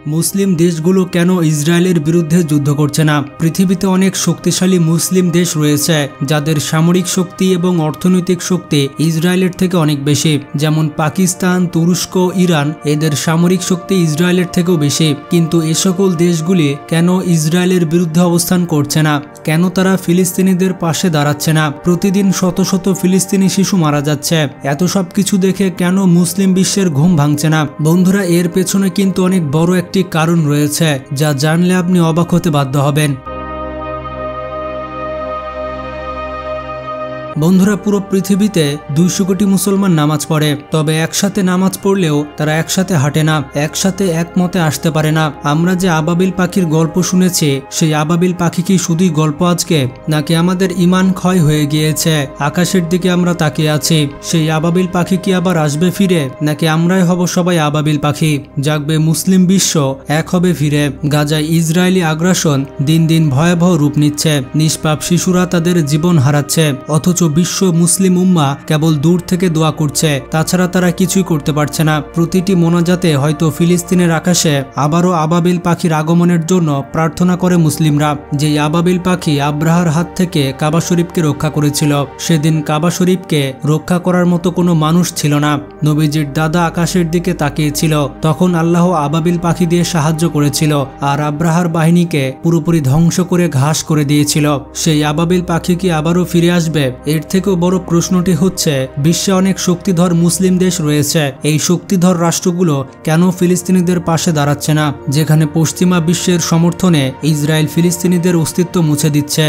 মুসলিম দেশগুলো কেন ইসরায়েলের বিরুদ্ধে যুদ্ধ করছে না? পৃথিবীতে অনেক শক্তিশালী মুসলিম দেশ রয়েছে যাদের সামরিক শক্তি এবং অর্থনৈতিক শক্তি ইসরায়েলের থেকে অনেক বেশি, যেমন পাকিস্তান, তুরস্ক, ইরান। এদের সামরিক শক্তি ইসরায়েলের থেকেও বেশি। কিন্তু এ সকল দেশগুলি কেন ইসরায়েলের বিরুদ্ধে অবস্থান করছে না? কেন তারা ফিলিস্তিনিদের পাশে দাঁড়াচ্ছে না? প্রতিদিন শত শত ফিলিস্তিনি শিশু মারা যাচ্ছে। এত সব কিছু দেখে কেন মুসলিম বিশ্বের ঘুম ভাঙছে না? বন্ধুরা, এর পেছনে কিন্তু অনেক বড় একটি কারণ রয়েছে, যা জানলে আপনি অবাক হতে বাধ্য হবেন। বন্ধুরা, পুরো পৃথিবীতে 200 কোটি মুসলমান নামাজ পড়ে, তবে একসাথে নামাজ পড়লেও তারা একসাথে হাঁটে না, একসাথে একমতে আসতে পারে না। আমরা যে আবাবিল পাখির গল্প শুনেছি, সেই আবাবিল পাখি কি শুধুই গল্প আজকে, নাকি আমাদের ঈমান ক্ষয় হয়ে গিয়েছে? আকাশের দিকে আমরা তাকিয়ে আছি, সেই আবাবিল পাখি কি আবার আসবে ফিরে, নাকি আমরাই হব সবাই আবাবিল পাখি? জাগবে মুসলিম বিশ্ব, এক হবে ফিরে। গাজায় ইসরায়েলি আগ্রাসন দিন দিন ভয়াবহ রূপ নিচ্ছে। নিষ্পাপ শিশুরা তাদের জীবন হারাচ্ছে, অথচ বিশ্ব মুসলিম উম্মাহ কেবল দূর থেকে দোয়া করছে। তাছাড়া তারা কিছুই করতে পারছে না। প্রতিটি মোনাজাতে হয়তো ফিলিস্তিনের আকাশে আবারও আবাবিল পাখির আগমনের জন্য প্রার্থনা করে মুসলিমরা। যেই আবাবিল পাখি আব্রাহার হাত থেকে কাবা শরীফকে রক্ষা করেছিল, সেদিন কাবা শরীফকে রক্ষা করার মতো কোনো মানুষ ছিল না। নবীজির দাদা আকাশের দিকে তাকিয়েছিল, তখন আল্লাহ আবাবিল পাখি দিয়ে সাহায্য করেছিল, আর আব্রাহার বাহিনীকে পুরোপুরি ধ্বংস করে ঘাস করে দিয়েছিল। সেই আবাবিল পাখি কি আবারও ফিরে আসবে? এর থেকেও বড় প্রশ্নটি হচ্ছে, বিশ্বে অনেক শক্তিধর মুসলিম দেশ রয়েছে, এই শক্তিধর রাষ্ট্রগুলো কেন ফিলিস্তিনিদের পাশে দাঁড়াচ্ছে না, যেখানে পশ্চিমা বিশ্বের সমর্থনে ইসরায়েল ফিলিস্তিনিদের অস্তিত্ব মুছে দিচ্ছে?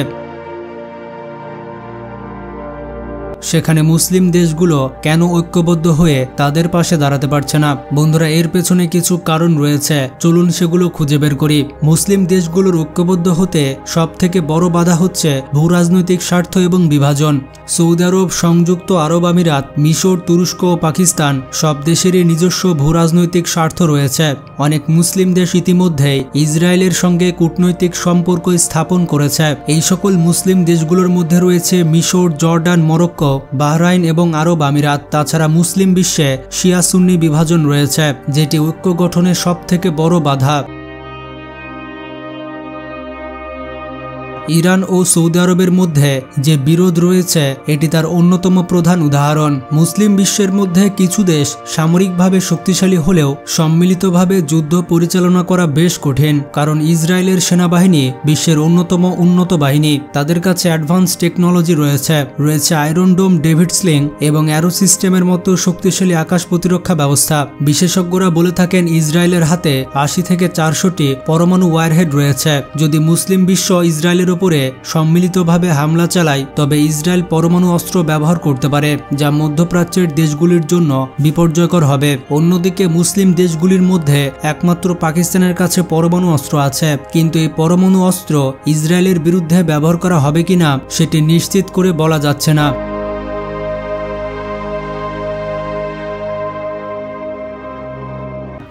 সেখানে মুসলিম দেশগুলো কেন ঐক্যবদ্ধ হয়ে তাদের পাশে দাঁড়াতে পারছে না? বন্ধুরা, এর পেছনে কিছু কারণ রয়েছে, চলুন সেগুলো খুঁজে বের করি। মুসলিম দেশগুলোর ঐক্যবদ্ধ হতে সব থেকে বড় বাধা হচ্ছে ভূরাজনৈতিক স্বার্থ এবং বিভাজন। সৌদি আরব, সংযুক্ত আরব আমিরাত, মিশর, তুরস্ক ও পাকিস্তান সব দেশেরই নিজস্ব ভূরাজনৈতিক স্বার্থ রয়েছে। অনেক মুসলিম দেশ ইতিমধ্যেই ইসরায়েলের সঙ্গে কূটনৈতিক সম্পর্ক স্থাপন করেছে। এই সকল মুসলিম দেশগুলোর মধ্যে রয়েছে মিশর, জর্ডান, মরক্কো, বাহরাইন এবং আরব আমিরাত। তাছাড়া মুসলিম বিশ্বে শিয়া সুন্নি বিভাজন রয়েছে, যেটি ঐক্য গঠনের সব থেকে বড় বাধা। ইরান ও সৌদি আরবের মধ্যে যে বিরোধ রয়েছে, এটি তার অন্যতম প্রধান উদাহরণ। মুসলিম বিশ্বের মধ্যে কিছু দেশ সামরিকভাবে শক্তিশালী হলেও সম্মিলিতভাবে যুদ্ধ পরিচালনা করা বেশ কঠিন, কারণ ইসরায়েলের সেনাবাহিনী বিশ্বের অন্যতম উন্নত বাহিনী। তাদের কাছে অ্যাডভান্স টেকনোলজি রয়েছে আয়রন ডোম, ডেভিড স্লিং এবং অ্যারো সিস্টেমের মতো শক্তিশালী আকাশ প্রতিরক্ষা ব্যবস্থা। বিশেষজ্ঞরা বলে থাকেন, ইসরায়েলের হাতে 80 থেকে 400টি পরমাণু ওয়ারহেড রয়েছে। যদি মুসলিম বিশ্ব ইসরায়েলের উপরে সম্মিলিতভাবে হামলা চালায়, তবে ইসরায়েল পরমাণু অস্ত্র ব্যবহার করতে পারে, যা মধ্যপ্রাচ্যের দেশগুলির জন্য বিপর্যয়কর হবে। অন্যদিকে মুসলিম দেশগুলির মধ্যে একমাত্র পাকিস্তানের কাছে পরমাণু অস্ত্র আছে, কিন্তু এই পরমাণু অস্ত্র ইসরায়েলের বিরুদ্ধে ব্যবহার করা হবে কিনা সেটি নিশ্চিত করে বলা যাচ্ছে না।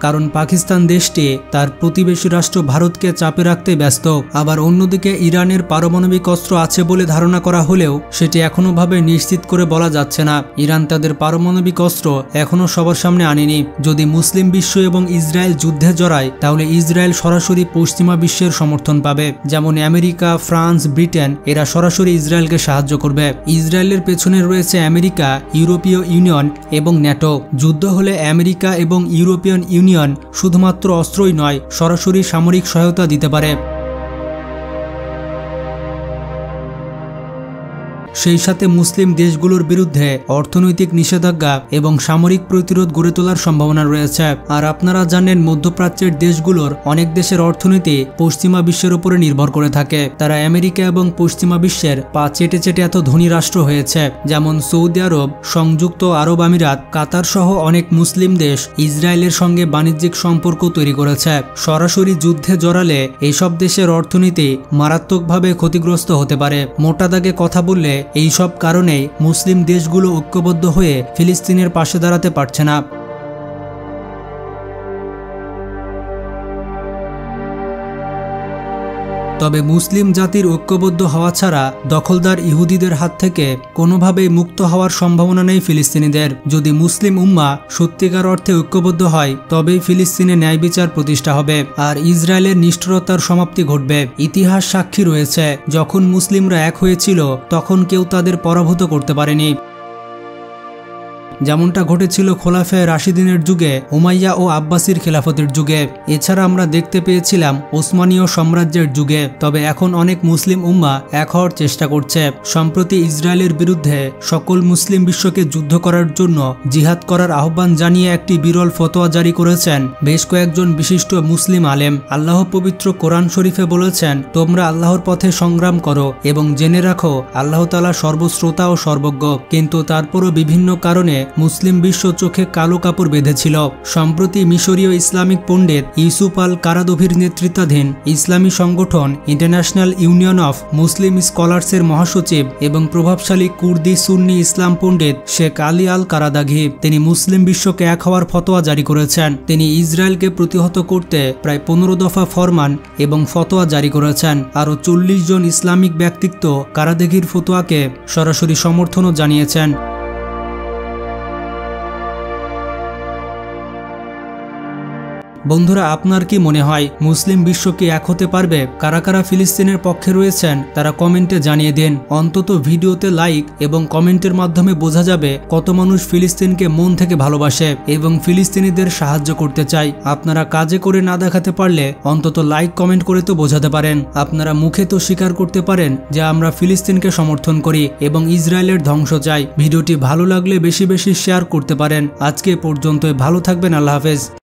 কারণ পাকিস্তান দেশটি তার প্রতিবেশী রাষ্ট্র ভারতকে চাপে রাখতে ব্যস্ত। আবার অন্যদিকে ইরানের পারমাণবিক অস্ত্র আছে বলে ধারণা করা হলেও সেটি এখনো ভাবে নিশ্চিত করে বলা যাচ্ছে না। ইরান তাদের পারমাণবিক অস্ত্র এখনো সবার সামনে আনেনি। যদি মুসলিম বিশ্ব এবং ইসরায়েল যুদ্ধে জড়ায়, তাহলে ইসরায়েল সরাসরি পশ্চিমা বিশ্বের সমর্থন পাবে, যেমন আমেরিকা, ফ্রান্স, ব্রিটেন। এরা সরাসরি ইসরায়েলকে সাহায্য করবে। ইসরায়েলের পেছনে রয়েছে আমেরিকা, ইউরোপীয় ইউনিয়ন এবং ন্যাটো। যুদ্ধ হলে আমেরিকা এবং ইউরোপিয়ান ইউনিয়ন শুধুমাত্র অস্ত্রই নয়, সরাসরি সামরিক সহায়তা দিতে পারে। সেই সাথে মুসলিম দেশগুলোর বিরুদ্ধে অর্থনৈতিক নিষেধাজ্ঞা এবং সামরিক প্রতিরোধ গড়ে তোলার সম্ভাবনা রয়েছে। আর আপনারা জানেন, মধ্যপ্রাচ্যের দেশগুলোর অনেক দেশের অর্থনীতি পশ্চিমা বিশ্বের উপরে নির্ভর করে থাকে। তারা আমেরিকা এবং পশ্চিমা বিশ্বের পা চেটে চেটে এত ধনী রাষ্ট্র হয়েছে, যেমন সৌদি আরব, সংযুক্ত আরব আমিরাত, কাতার সহ অনেক মুসলিম দেশ ইসরায়েলের সঙ্গে বাণিজ্যিক সম্পর্ক তৈরি করেছে। সরাসরি যুদ্ধে জড়ালে এইসব দেশের অর্থনীতি মারাত্মকভাবে ক্ষতিগ্রস্ত হতে পারে। মোটা দাগে কথা বললে এই সব কারণেই মুসলিম দেশগুলো ঐক্যবদ্ধ হয়ে ফিলিস্তিনের পাশে দাঁড়াতে পারছে না। তবে মুসলিম জাতির ঐক্যবদ্ধ হওয়া ছাড়া দখলদার ইহুদিদের হাত থেকে কোনোভাবেই মুক্ত হওয়ার সম্ভাবনা নেই ফিলিস্তিনিদের। যদি মুসলিম উম্মাহ সত্যিকার অর্থে ঐক্যবদ্ধ হয় তবেই ফিলিস্তিনে ন্যায় বিচার প্রতিষ্ঠা হবে আর ইসরায়েলের নিষ্ঠুরতার সমাপ্তি ঘটবে। ইতিহাস সাক্ষী রয়েছে, যখন মুসলিমরা এক হয়েছিল তখন কেউ তাদের পরাভূত করতে পারেনি, যেমনটা ঘটেছিল খোলাফায়ে রাশিদিনের যুগে, উমাইয়া ও আব্বাসির খেলাফতের যুগে। এছাড়া আমরা দেখতে পেয়েছিলাম ওসমানীয় সাম্রাজ্যের যুগে। তবে এখন অনেক মুসলিম উম্মাহ এক হওয়ার চেষ্টা করছে। সম্প্রতি ইসরায়েলের বিরুদ্ধে সকল মুসলিম বিশ্বকে যুদ্ধ করার জন্য জিহাদ করার আহ্বান জানিয়ে একটি বিরল ফতোয়া জারি করেছেন বেশ কয়েকজন বিশিষ্ট মুসলিম আলেম। আল্লাহ পবিত্র কোরআন শরীফে বলেছেন, তোমরা আল্লাহর পথে সংগ্রাম করো এবং জেনে রাখো আল্লাহ তাআলা সর্বশ্রোতা ও সর্বজ্ঞ। কিন্তু তারপরও বিভিন্ন কারণে মুসলিম বিশ্ব চোখে কালো কাপড় বেঁধেছিল। সম্প্রতি মিশরীয় ইসলামিক পণ্ডিত ইউসুফ আল কারাদভির নেতৃত্বাধীন ইসলামী সংগঠন ইন্টারন্যাশনাল ইউনিয়ন অফ মুসলিম স্কলার্সের মহাসচিব এবং প্রভাবশালী কুর্দি সুন্নি ইসলাম পণ্ডিত শেখ আলী আল কারাদাঘি তিনি মুসলিম বিশ্বকে এক হওয়ার ফতোয়া জারি করেছেন। তিনি ইসরায়েলকে প্রতিহত করতে প্রায় 15 দফা ফরমান এবং ফতোয়া জারি করেছেন। আরও 40 জন ইসলামিক ব্যক্তিত্ব কারাদাঘির ফতোয়াকে সরাসরি সমর্থনও জানিয়েছেন। বন্ধুরা, আপনার কি মনে হয় মুসলিম বিশ্ব কি এক হতে পারবে? কারা কারা ফিলিস্তিনের পক্ষে রয়েছেন তারা কমেন্টে জানিয়ে দিন। অন্তত ভিডিওতে লাইক এবং কমেন্টের মাধ্যমে বোঝা যাবে কত মানুষ ফিলিস্তিনকে মন থেকে ভালোবাসে এবং ফিলিস্তিনিদের সাহায্য করতে চায়। আপনারা কাজে করে না দেখাতে পারলে অন্তত লাইক কমেন্ট করে তো বোঝাতে পারেন। আপনারা মুখে তো স্বীকার করতে পারেন যে আমরা ফিলিস্তিনকে সমর্থন করি এবং ইসরায়েলের ধ্বংস চাই। ভিডিওটি ভালো লাগলে বেশি বেশি শেয়ার করতে পারেন। আজকে পর্যন্তই, ভালো থাকবেন। আল্লাহ হাফেজ।